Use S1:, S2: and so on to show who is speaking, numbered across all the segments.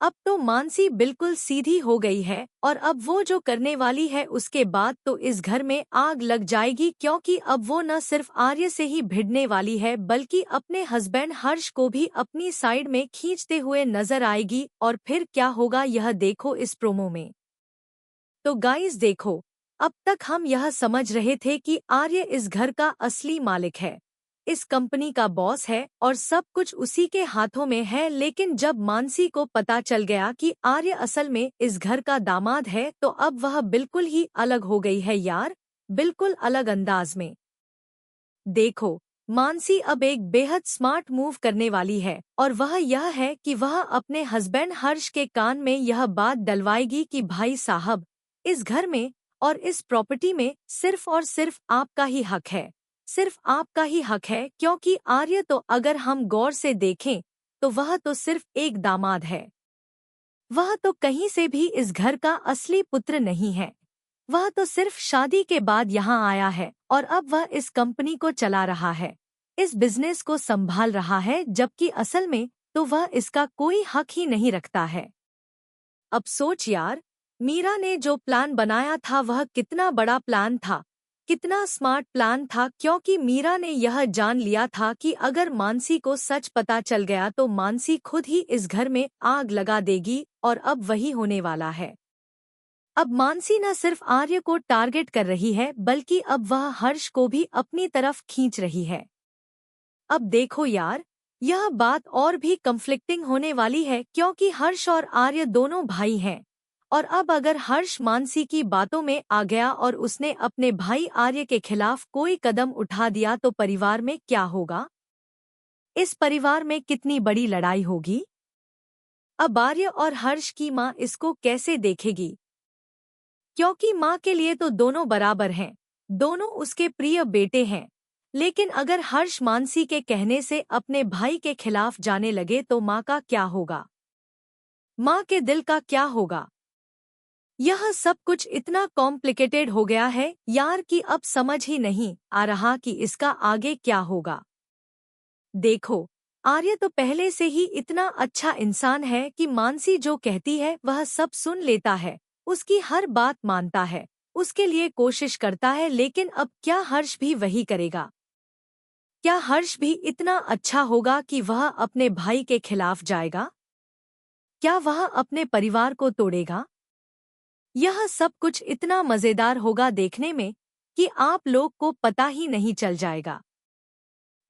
S1: अब तो मानसी बिल्कुल सीधी हो गई है और अब वो जो करने वाली है उसके बाद तो इस घर में आग लग जाएगी, क्योंकि अब वो न सिर्फ आर्य से ही भिड़ने वाली है बल्कि अपने हस्बैंड हर्ष को भी अपनी साइड में खींचते हुए नजर आएगी। और फिर क्या होगा यह देखो इस प्रोमो में। तो गाइस देखो, अब तक हम यह समझ रहे थे कि आर्य इस घर का असली मालिक है, इस कंपनी का बॉस है और सब कुछ उसी के हाथों में है। लेकिन जब मानसी को पता चल गया कि आर्य असल में इस घर का दामाद है तो अब वह बिल्कुल ही अलग हो गई है यार, बिल्कुल अलग अंदाज में। देखो, मानसी अब एक बेहद स्मार्ट मूव करने वाली है और वह यह है कि वह अपने हस्बैंड हर्ष के कान में यह बात डलवाएगी कि भाई साहब, इस घर में और इस प्रॉपर्टी में सिर्फ और सिर्फ आपका ही हक है, सिर्फ आपका ही हक है। क्योंकि आर्य तो अगर हम गौर से देखें तो वह तो सिर्फ एक दामाद है, वह तो कहीं से भी इस घर का असली पुत्र नहीं है। वह तो सिर्फ शादी के बाद यहाँ आया है और अब वह इस कंपनी को चला रहा है, इस बिजनेस को संभाल रहा है, जबकि असल में तो वह इसका कोई हक ही नहीं रखता है। अब सोच यार, मीरा ने जो प्लान बनाया था वह कितना बड़ा प्लान था, कितना स्मार्ट प्लान था। क्योंकि मीरा ने यह जान लिया था कि अगर मानसी को सच पता चल गया तो मानसी खुद ही इस घर में आग लगा देगी और अब वही होने वाला है। अब मानसी न सिर्फ आर्य को टारगेट कर रही है बल्कि अब वह हर्ष को भी अपनी तरफ खींच रही है। अब देखो यार, यह बात और भी कन्फ्लिक्टिंग होने वाली है क्योंकि हर्ष और आर्य दोनों भाई हैं और अब अगर हर्ष मानसी की बातों में आ गया और उसने अपने भाई आर्य के खिलाफ कोई कदम उठा दिया तो परिवार में क्या होगा, इस परिवार में कितनी बड़ी लड़ाई होगी। अब आर्य और हर्ष की माँ इसको कैसे देखेगी, क्योंकि माँ के लिए तो दोनों बराबर हैं, दोनों उसके प्रिय बेटे हैं। लेकिन अगर हर्ष मानसी के कहने से अपने भाई के खिलाफ जाने लगे तो माँ का क्या होगा, माँ के दिल का क्या होगा। यह सब कुछ इतना कॉम्प्लिकेटेड हो गया है यार कि अब समझ ही नहीं आ रहा कि इसका आगे क्या होगा। देखो, आर्य तो पहले से ही इतना अच्छा इंसान है कि मानसी जो कहती है वह सब सुन लेता है, उसकी हर बात मानता है, उसके लिए कोशिश करता है। लेकिन अब क्या हर्ष भी वही करेगा? क्या हर्ष भी इतना अच्छा होगा कि वह अपने भाई के खिलाफ जाएगा? क्या वह अपने परिवार को तोड़ेगा? यह सब कुछ इतना मजेदार होगा देखने में कि आप लोग को पता ही नहीं चल जाएगा।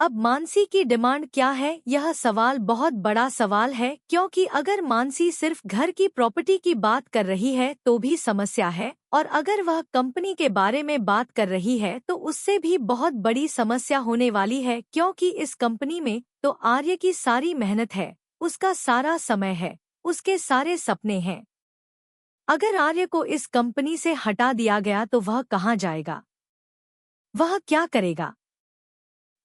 S1: अब मानसी की डिमांड क्या है, यह सवाल बहुत बड़ा सवाल है क्योंकि अगर मानसी सिर्फ घर की प्रॉपर्टी की बात कर रही है तो भी समस्या है, और अगर वह कंपनी के बारे में बात कर रही है तो उससे भी बहुत बड़ी समस्या होने वाली है। क्योंकि इस कंपनी में तो आर्य की सारी मेहनत है, उसका सारा समय है, उसके सारे सपने हैं। अगर आर्य को इस कंपनी से हटा दिया गया तो वह कहाँ जाएगा, वह क्या करेगा?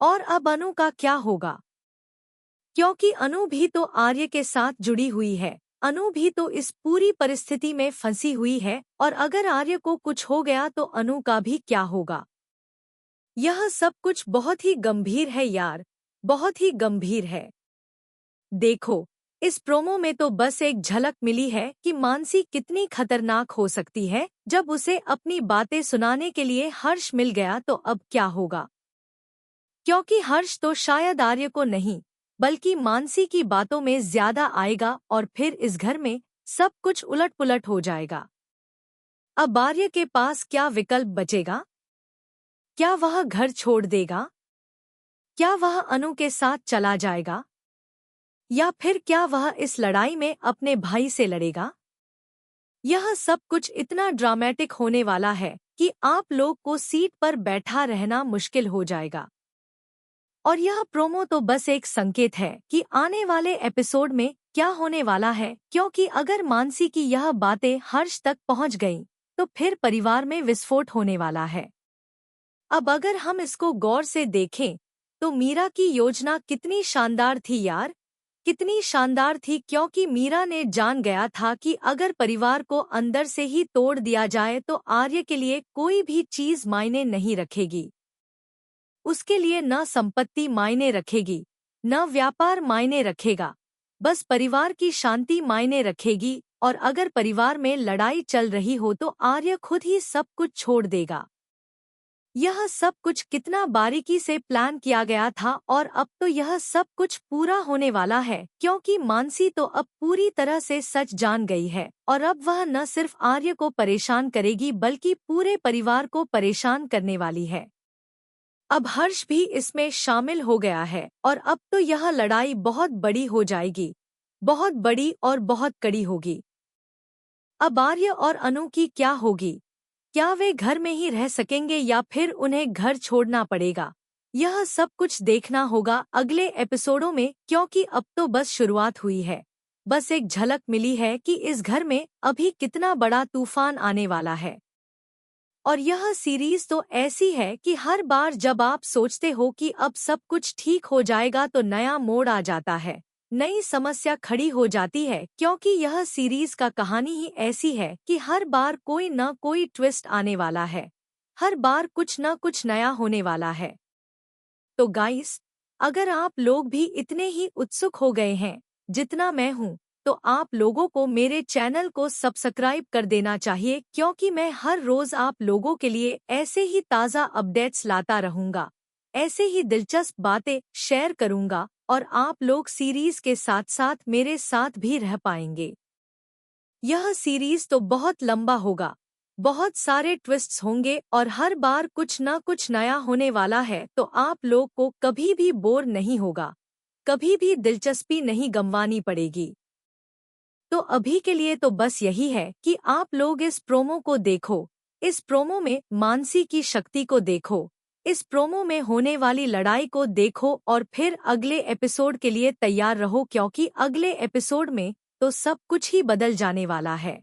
S1: और अब अनु का क्या होगा, क्योंकि अनु भी तो आर्य के साथ जुड़ी हुई है, अनु भी तो इस पूरी परिस्थिति में फंसी हुई है। और अगर आर्य को कुछ हो गया तो अनु का भी क्या होगा। यह सब कुछ बहुत ही गंभीर है यार, बहुत ही गंभीर है। देखो, इस प्रोमो में तो बस एक झलक मिली है कि मानसी कितनी खतरनाक हो सकती है। जब उसे अपनी बातें सुनाने के लिए हर्ष मिल गया तो अब क्या होगा, क्योंकि हर्ष तो शायद आर्य को नहीं बल्कि मानसी की बातों में ज्यादा आएगा और फिर इस घर में सब कुछ उलट-पुलट हो जाएगा। अब आर्य के पास क्या विकल्प बचेगा? क्या वह घर छोड़ देगा? क्या वह अनु के साथ चला जाएगा? या फिर क्या वह इस लड़ाई में अपने भाई से लड़ेगा? यह सब कुछ इतना ड्रामेटिक होने वाला है कि आप लोग को सीट पर बैठा रहना मुश्किल हो जाएगा। और यह प्रोमो तो बस एक संकेत है कि आने वाले एपिसोड में क्या होने वाला है, क्योंकि अगर मानसी की यह बातें हर्ष तक पहुंच गईं, तो फिर परिवार में विस्फोट होने वाला है। अब अगर हम इसको गौर से देखें तो मीरा की योजना कितनी शानदार थी यार, कितनी शानदार थी। क्योंकि मीरा ने जान गया था कि अगर परिवार को अंदर से ही तोड़ दिया जाए तो आर्य के लिए कोई भी चीज मायने नहीं रखेगी, उसके लिए न संपत्ति मायने रखेगी, न व्यापार मायने रखेगा, बस परिवार की शांति मायने रखेगी, और अगर परिवार में लड़ाई चल रही हो तो आर्य खुद ही सब कुछ छोड़ देगा। यह सब कुछ कितना बारीकी से प्लान किया गया था, और अब तो यह सब कुछ पूरा होने वाला है, क्योंकि मानसी तो अब पूरी तरह से सच जान गई है, और अब वह न सिर्फ आर्य को परेशान करेगी बल्कि पूरे परिवार को परेशान करने वाली है। अब हर्ष भी इसमें शामिल हो गया है, और अब तो यह लड़ाई बहुत बड़ी हो जाएगी, बहुत बड़ी और बहुत कड़ी होगी। अब आर्य और अनु की क्या होगी? क्या वे घर में ही रह सकेंगे या फिर उन्हें घर छोड़ना पड़ेगा? यह सब कुछ देखना होगा अगले एपिसोडों में, क्योंकि अब तो बस शुरुआत हुई है। बस एक झलक मिली है कि इस घर में अभी कितना बड़ा तूफान आने वाला है। और यह सीरीज तो ऐसी है कि हर बार जब आप सोचते हो कि अब सब कुछ ठीक हो जाएगा तो नया मोड़ आ जाता है, नई समस्या खड़ी हो जाती है, क्योंकि यह सीरीज का कहानी ही ऐसी है कि हर बार कोई न कोई ट्विस्ट आने वाला है, हर बार कुछ न कुछ नया होने वाला है। तो गाइस, अगर आप लोग भी इतने ही उत्सुक हो गए हैं जितना मैं हूँ, तो आप लोगों को मेरे चैनल को सब्सक्राइब कर देना चाहिए, क्योंकि मैं हर रोज आप लोगों के लिए ऐसे ही ताज़ा अपडेट्स लाता रहूँगा, ऐसे ही दिलचस्प बातें शेयर करूँगा, और आप लोग सीरीज के साथ साथ मेरे साथ भी रह पाएंगे। यह सीरीज तो बहुत लंबा होगा, बहुत सारे ट्विस्ट्स होंगे और हर बार कुछ न कुछ नया होने वाला है, तो आप लोग को कभी भी बोर नहीं होगा, कभी भी दिलचस्पी नहीं गंवानी पड़ेगी। तो अभी के लिए तो बस यही है कि आप लोग इस प्रोमो को देखो, इस प्रोमो में मानसी की शक्ति को देखो, इस प्रोमो में होने वाली लड़ाई को देखो, और फिर अगले एपिसोड के लिए तैयार रहो, क्योंकि अगले एपिसोड में तो सब कुछ ही बदल जाने वाला है।